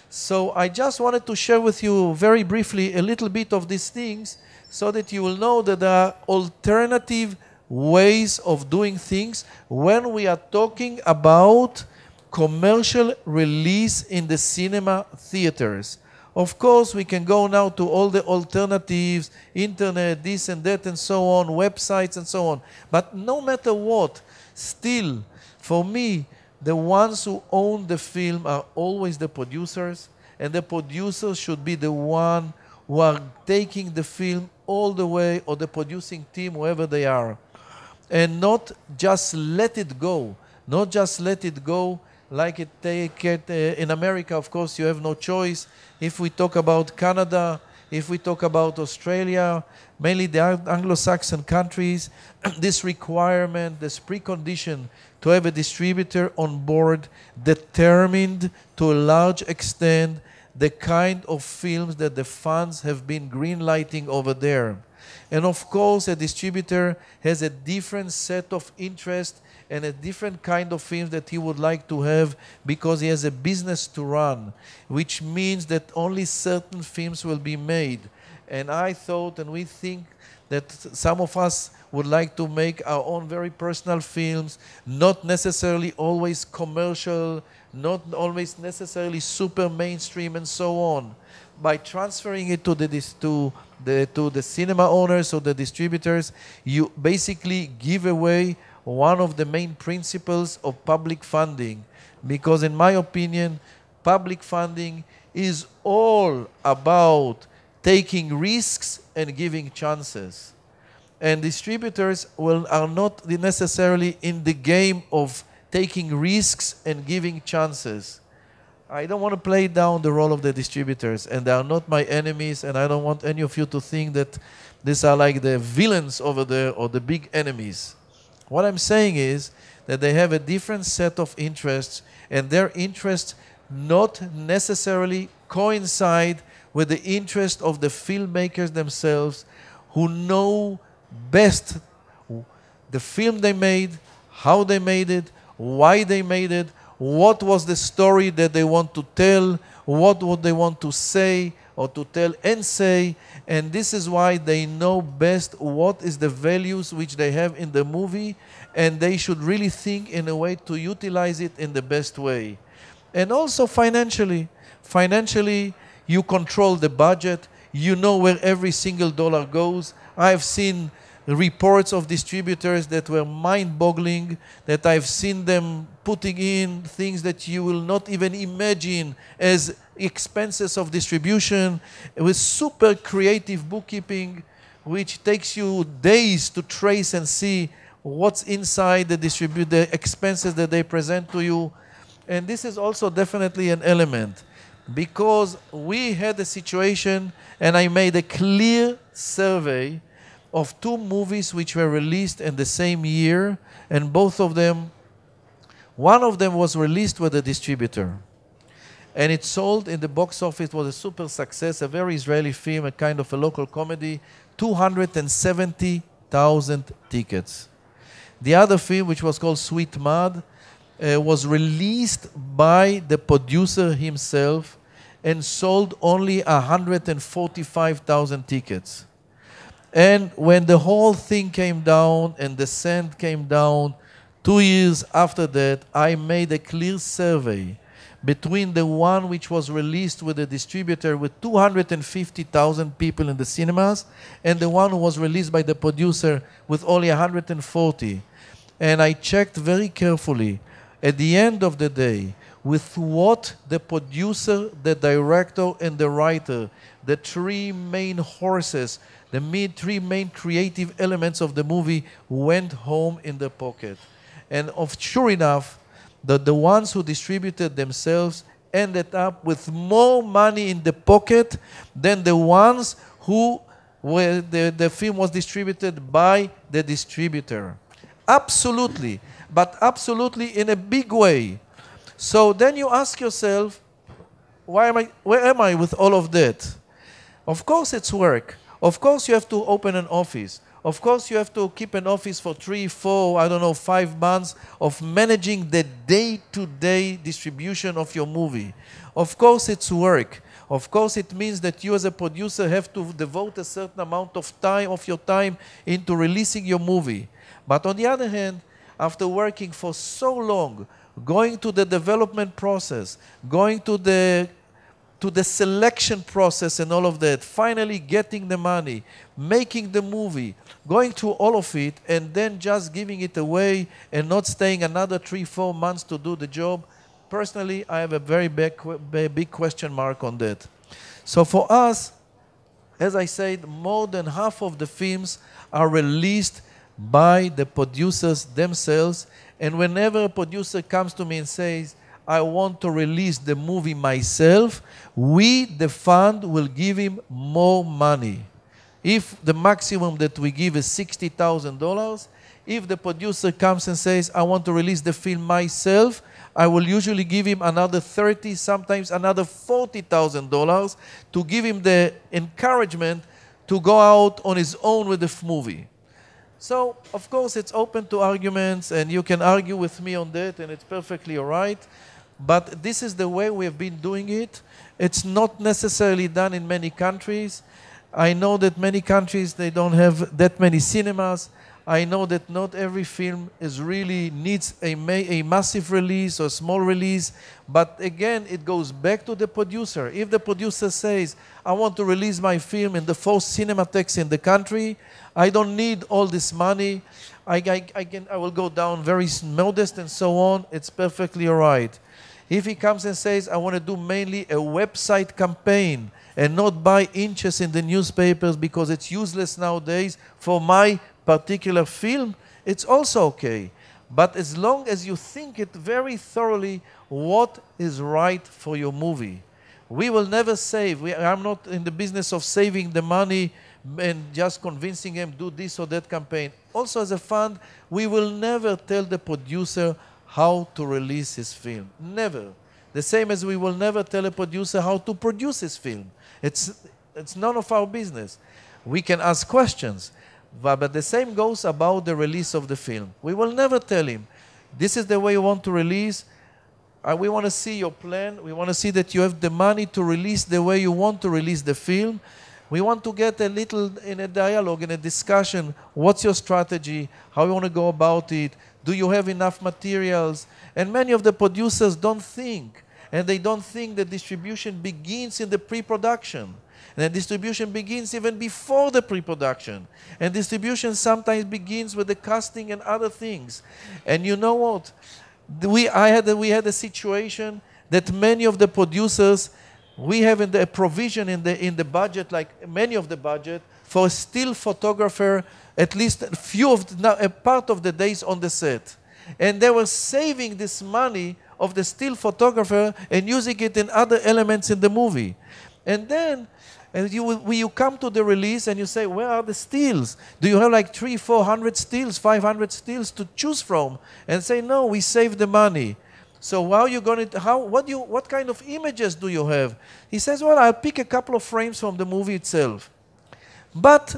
So I just wanted to share with you very briefly a little bit of these things so that you will know that there are alternative ways of doing things when we are talking about commercial release in the cinema theaters. Of course, we can go now to all the alternatives, internet, this and that and so on, websites and so on. But no matter what, still, for me, the ones who own the film are always the producers, and the producers should be the one who are taking the film all the way, or the producing team, wherever they are. And not just let it go. Not just let it go like it take it in America. Of course, you have no choice. If we talk about Canada, if we talk about Australia, mainly the Anglo-Saxon countries, this requirement, this precondition to have a distributor on board determined to a large extent the kind of films that the funds have been greenlighting over there. And of course, a distributor has a different set of interests and a different kind of films that he would like to have, because he has a business to run, which means that only certain films will be made. And I thought, and we think, that some of us would like to make our own very personal films, not necessarily always commercial, not always necessarily super mainstream and so on. By transferring it to the cinema owners or the distributors, you basically give away one of the main principles of public funding. Because in my opinion, public funding is all about taking risks and giving chances. And distributors are not necessarily in the game of taking risks and giving chances. I don't want to play down the role of the distributors, and they are not my enemies, and I don't want any of you to think that these are like the villains over there or the big enemies. What I'm saying is that they have a different set of interests, and their interests not necessarily coincide with the interest of the filmmakers themselves, who know best the film they made, how they made it, why they made it, what was the story that they want to tell, what would they want to say or to tell and say, and this is why they know best what is the values which they have in the movie, and they should really think in a way to utilize it in the best way. And also financially. Financially, you control the budget, you know where every single dollar goes. I've seen reports of distributors that were mind-boggling, that I've seen them putting in things that you will not even imagine as expenses of distribution, with super creative bookkeeping, which takes you days to trace and see what's inside the expenses that they present to you. And this is also definitely an element, because we had a situation, and I made a clear survey of two movies which were released in the same year, and both of them, one of them was released with a distributor. And it sold in the box office, was a super success, a very Israeli film, a kind of a local comedy, 270,000 tickets. The other film, which was called Sweet Mud, was released by the producer himself and sold only 145,000 tickets. And when the whole thing came down and the sand came down, 2 years after that, I made a clear survey between the one which was released with a distributor with 250,000 people in the cinemas and the one who was released by the producer with only 140. And I checked very carefully, at the end of the day, with what the producer, the director, and the writer, the three main horses, the three main creative elements of the movie went home in the pocket. And sure enough, the ones who distributed themselves ended up with more money in the pocket than the ones who were the film was distributed by the distributor. Absolutely, but absolutely in a big way. So then you ask yourself, where am I with all of that? Of course it's work. Of course you have to open an office. Of course you have to keep an office for 3, 4, 5 months of managing the day-to-day distribution of your movie. Of course it's work. Of course it means that you as a producer have to devote a certain amount of your time into releasing your movie. But on the other hand, after working for so long, going to the development process, going to the selection process and all of that, finally getting the money, making the movie, going through all of it, and then just giving it away and not staying another 3, 4 months to do the job, personally, I have a very big question mark on that. So for us, as I said, more than half of the films are released by the producers themselves, and whenever a producer comes to me and says, I want to release the movie myself, we, the fund, will give him more money. If the maximum that we give is $60,000, if the producer comes and says, I want to release the film myself, I will usually give him another $30,000, sometimes another $40,000 to give him the encouragement to go out on his own with the movie. So, of course, it's open to arguments, and you can argue with me on that, and it's perfectly all right. But this is the way we have been doing it. It's not necessarily done in many countries. I know that many countries, they don't have that many cinemas. I know that not every film needs a massive release or a small release. But again, it goes back to the producer. If the producer says, I want to release my film in the 4 cinematheques in the country, I don't need all this money. I will go down very modest and so on. It's perfectly all right. If he comes and says, I want to do mainly a website campaign and not buy inches in the newspapers because it's useless nowadays for my particular film, it's also okay. But as long as you think it very thoroughly what is right for your movie. We will never save. I'm not in the business of saving the money and just convincing him do this or that campaign. Also as a fund, we will never tell the producer how to release his film. Never. The same as we will never tell a producer how to produce his film. It's none of our business. We can ask questions, but the same goes about the release of the film. We will never tell him, this is the way you want to release. We want to see your plan. We want to see that you have the money to release the way you want to release the film. We want to get a little in a dialogue, in a discussion. What's your strategy? How you want to go about it? Do you have enough materials? And many of the producers don't think. And they don't think that distribution begins in the pre-production. And the distribution begins even before the pre-production. And distribution sometimes begins with the casting and other things. And you know what? We had a situation that many of the producers, we have a provision in the budget, like many of the budget, for a still photographer at least a part of the days on the set. And they were saving this money of the still photographer and using it in other elements in the movie. And then And when you come to the release and you say, where are the stills? Do you have like 300, 400 stills, 500 stills to choose from? And say, no, we save the money. So how are you going to, what kind of images do you have? He says, well, I'll pick a couple of frames from the movie itself. But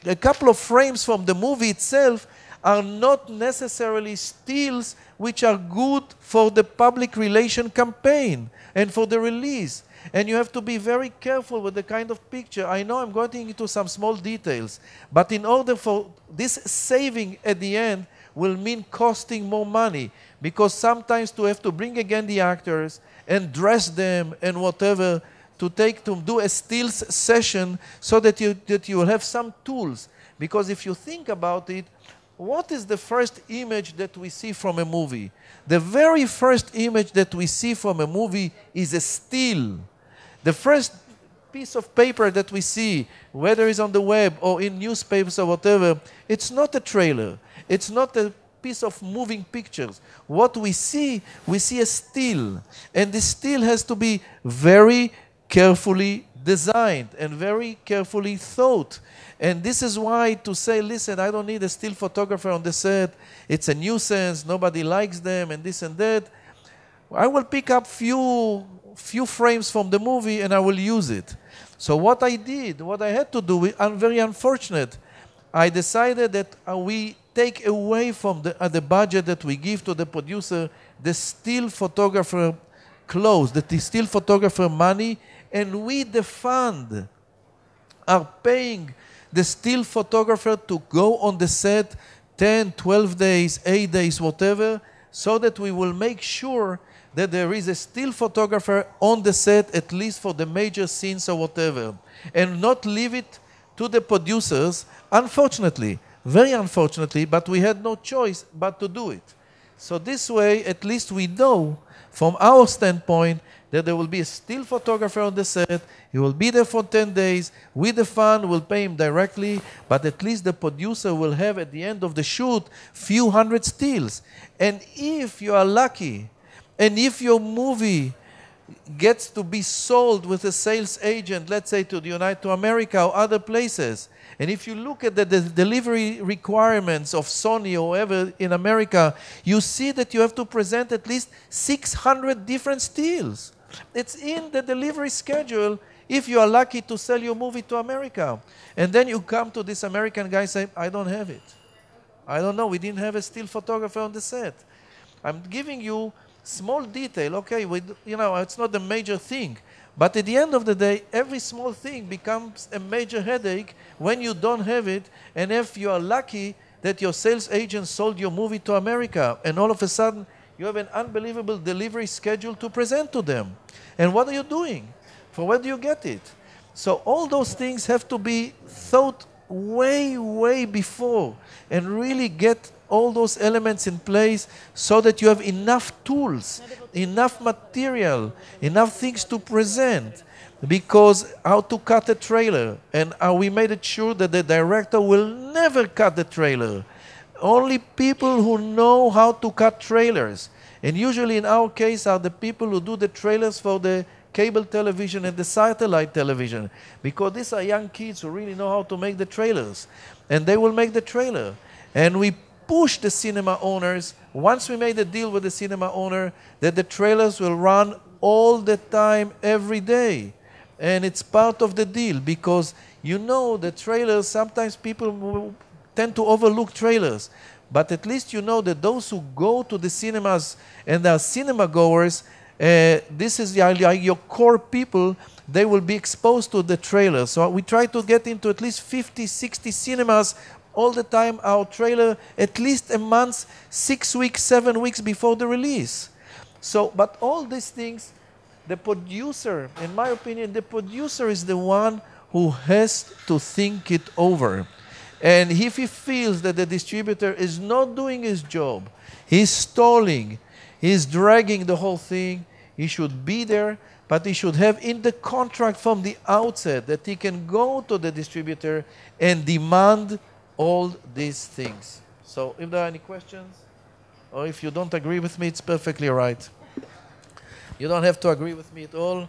a couple of frames from the movie itself are not necessarily stills which are good for the public relation campaign and for the release. And you have to be very careful with the kind of picture. I know I'm going into some small details, but in order for this saving at the end will mean costing more money, because sometimes to have to bring again the actors and dress them and whatever to do a stills session so that you will have some tools. Because if you think about it, what is the first image that we see from a movie? The very first image that we see from a movie is a still. The first piece of paper that we see, whether it's on the web or in newspapers or whatever, it's not a trailer. It's not a piece of moving pictures. What we see a still. And the still has to be very carefully designed and very carefully thought. And this is why to say, listen, I don't need a still photographer on the set. It's a nuisance. Nobody likes them and this and that. I will pick up few frames from the movie and I will use it. So what I had to do, I'm very unfortunate. I decided that we take away from the budget that we give to the producer the still photographer clothes, the still photographer money, and we, the fund, are paying the still photographer to go on the set 10, 12 days, 8 days, whatever, so that we will make sure that there is a still photographer on the set, at least for the major scenes or whatever, and not leave it to the producers, unfortunately, very unfortunately, but we had no choice but to do it. So this way, at least we know, from our standpoint, that there will be a still photographer on the set. He will be there for 10 days. We, the fund, will pay him directly, but at least the producer will have, at the end of the shoot, few hundred stills. And if you are lucky, and if your movie gets to be sold with a sales agent, let's say to America or other places, and if you look at the delivery requirements of Sony or whoever in America, you see that you have to present at least 600 different stills. It's in the delivery schedule if you are lucky to sell your movie to America. And then you come to this American guy and say, I don't have it. I don't know, we didn't have a still photographer on the set. I'm giving you small detail, okay, it's not a major thing. But at the end of the day, every small thing becomes a major headache when you don't have it, and if you are lucky that your sales agent sold your movie to America, and all of a sudden you have an unbelievable delivery schedule to present to them. And what are you doing? For where do you get it? So all those things have to be thought way, way before, and really get all those elements in place so that you have enough tools, enough material, enough things to present. Because how to cut a trailer, and we made it sure that the director will never cut the trailer. Only people who know how to cut trailers, and usually in our case are the people who do the trailers for the cable television and the satellite television, because these are young kids who really know how to make the trailers, and they will make the trailer. And we push the cinema owners, once we made a deal with the cinema owner, that the trailers will run all the time, every day. And it's part of the deal, because the trailers, sometimes people tend to overlook trailers. But at least you know that those who go to the cinemas and are cinema goers, this is your core people, they will be exposed to the trailer. So we try to get into at least 50, 60 cinemas all the time, our trailer, at least a month, 6 weeks, 7 weeks before the release. So, but all these things, the producer, in my opinion, the producer is the one who has to think it over. And if he feels that the distributor is not doing his job, he's stalling, he's dragging the whole thing, he should be there, but he should have in the contract from the outset that he can go to the distributor and demand all these things. So if there are any questions, or if you don't agree with me, it's perfectly right. You don't have to agree with me at all,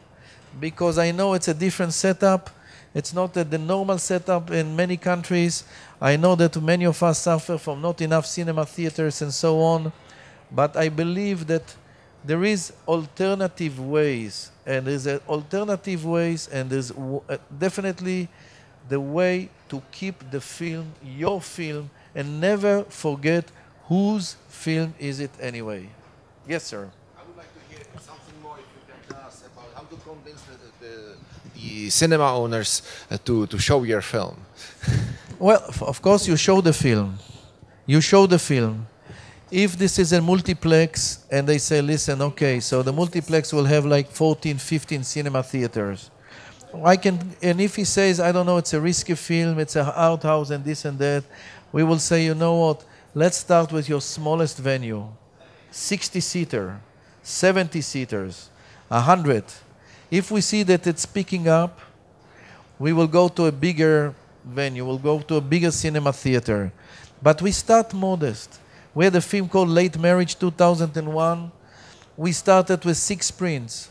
because I know it's a different setup, It's not the normal setup in many countries. I know that many of us suffer from not enough cinema theaters and so on, but I believe that there is alternative ways, and there's alternative ways, and there's definitely the way to keep the film, your film, and never forget whose film is it anyway. Yes, sir. I would like to hear something more, if you can tell us about how to convince the cinema owners to show your film. Well, of course, you show the film. You show the film. If this is a multiplex and they say, listen, okay, so the multiplex will have like 14, 15 cinema theaters. And if he says, I don't know, it's a risky film, it's an art house and this and that, we will say, you know what, let's start with your smallest venue. 60-seater, 70-seaters, 100. If we see that it's picking up, we will go to a bigger venue, we'll go to a bigger cinema theater. But we start modest. We had a film called Late Marriage 2001. We started with 6 prints.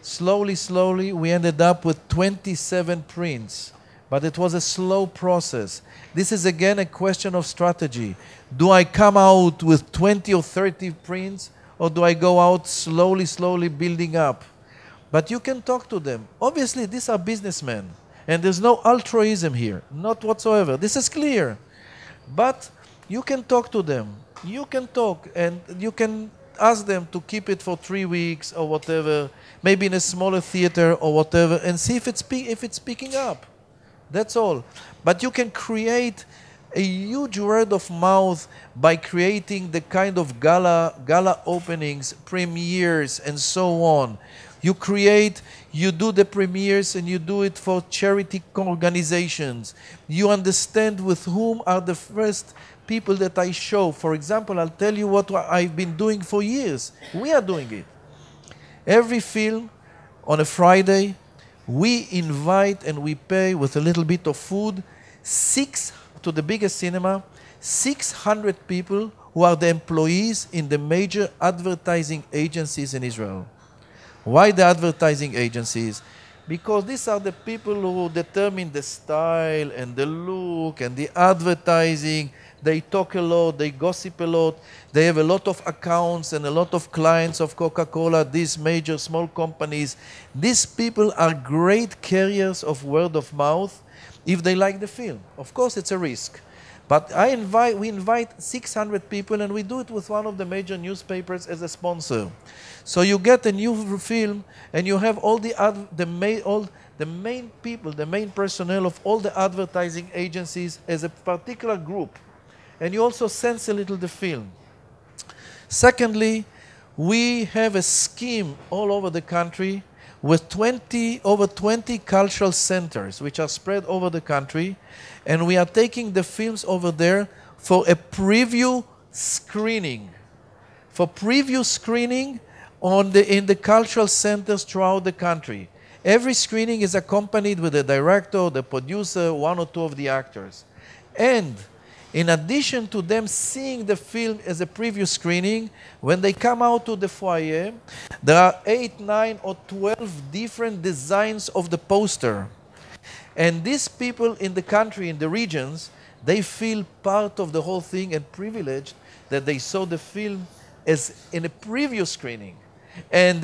Slowly, we ended up with 27 prints. But it was a slow process. This is again a question of strategy. Do I come out with 20 or 30 prints, or do I go out slowly building up? But you can talk to them. Obviously, these are businessmen. And there's no altruism here. Not whatsoever. This is clear. But you can talk to them. You can talk, and you can ask them to keep it for 3 weeks or whatever, maybe in a smaller theater or whatever, and see if it's picking up. That's all. But you can create a huge word of mouth by creating the kind of gala openings, premieres, and so on. You do the premieres, and you do it for charity organizations. You understand with whom are the first people that I show. For example, I'll tell you what I've been doing for years. We are doing it. Every film on a Friday, we invite and we pay with a little bit of food to the biggest cinema, 600 people who are the employees in the major advertising agencies in Israel. Why the advertising agencies? Because these are the people who determine the style and the look and the advertising. They talk a lot, they gossip a lot, they have a lot of accounts and a lot of clients of Coca-Cola, these major small companies. These people are great carriers of word of mouth if they like the film. Of course, it's a risk. But we invite 600 people, and we do it with one of the major newspapers as a sponsor. So you get a new film, and you have all the main people, the main personnel of all the advertising agencies as a particular group. And you also sense a little the film. Secondly, we have a scheme all over the country with over 20 cultural centers which are spread over the country, and we are taking the films over there for a preview screening. For preview screening in the cultural centers throughout the country. Every screening is accompanied with the director, the producer, 1 or 2 of the actors. And in addition to them seeing the film as a preview screening, when they come out to the foyer, there are 8, 9, or 12 different designs of the poster. And these people in the country, in the regions, they feel part of the whole thing and privileged that they saw the film as in a preview screening, and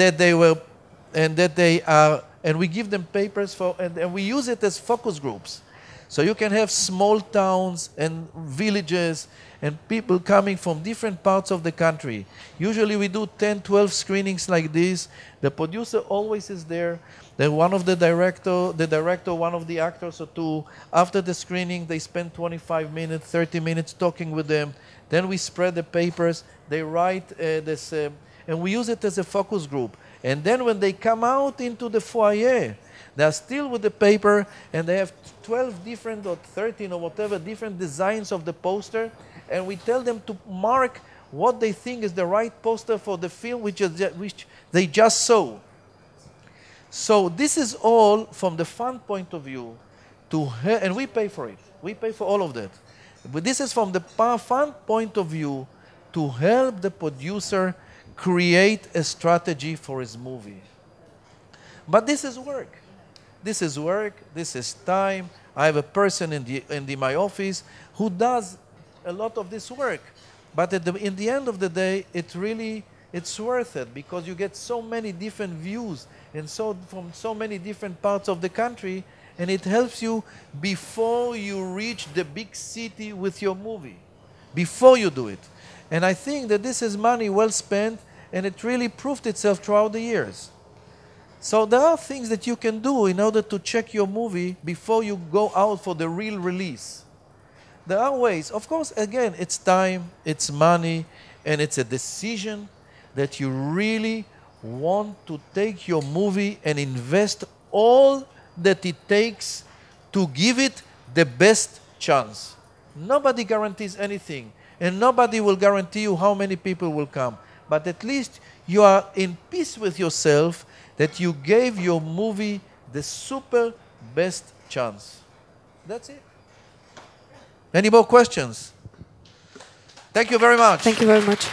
and we give them papers and we use it as focus groups. So you can have small towns and villages and people coming from different parts of the country. Usually we do 10, 12 screenings like this. The producer always is there. Then one of the director, one of the actors or 2. After the screening, they spend 25 minutes, 30 minutes talking with them. Then we spread the papers. They write and we use it as a focus group. And then when they come out into the foyer, they are still with the paper, and they have 12 different or 13 or whatever different designs of the poster, and we tell them to mark what they think is the right poster for the film which they just saw. So this is all from the fund point of view, and we pay for it. We pay for all of that. But this is from the fund point of view to help the producer create a strategy for his movie. But this is work. this is work, this is time. I have a person in my office who does a lot of this work. But in the end of the day, it's worth it because you get so many different views and from so many different parts of the country, and it helps you before you reach the big city with your movie, before you do it. And I think that this is money well spent, and it really proved itself throughout the years. So there are things that you can do in order to check your movie before you go out for the real release. There are ways. Of course, again, it's time, it's money, and it's a decision that you really want to take your movie and invest all that it takes to give it the best chance. Nobody guarantees anything, and nobody will guarantee you how many people will come. But at least you are in peace with yourself that you gave your movie the super best chance. That's it. Any more questions? Thank you very much. Thank you very much.